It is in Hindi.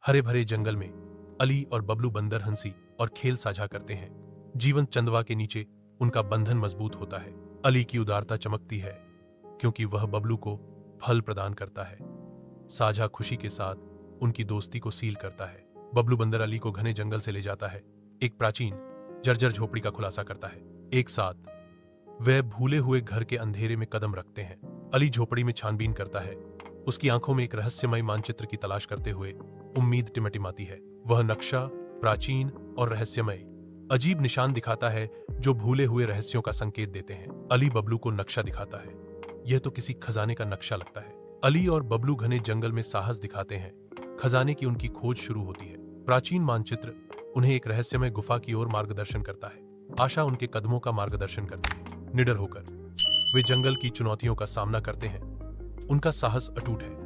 हरे भरे जंगल में अली और बबलू बंदर हंसी और खेल साझा करते हैं। जीवन चंदवा के नीचे उनका बंधन मजबूत होता है। अली की उदारता चमकती है क्योंकि वह बबलू को फल प्रदान करता है। साझा खुशी के साथ उनकी दोस्ती को सील करता है। बबलू बंदर अली को घने जंगल से ले जाता है, एक प्राचीन जर्जर झोपड़ी का खुलासा करता है। एक साथ वे भूले हुए घर के अंधेरे में कदम रखते हैं। अली झोपड़ी में छानबीन करता है, उसकी आंखों में एक रहस्यमय मानचित्र की तलाश करते हुए उम्मीद टिमटिमाती है। वह नक्शा प्राचीन और रहस्यमय अजीब निशान दिखाता है जो भूले हुए रहस्यों का संकेत देते हैं। अली बबलू को नक्शा दिखाता है, यह तो किसी खजाने का नक्शा लगता है। अली और बबलू घने जंगल में साहस दिखाते हैं, खजाने की उनकी खोज शुरू होती है। प्राचीन मानचित्र उन्हें एक रहस्यमय गुफा की ओर मार्गदर्शन करता है। आशा उनके कदमों का मार्गदर्शन करती है। निडर होकर वे जंगल की चुनौतियों का सामना करते हैं, उनका साहस अटूट है।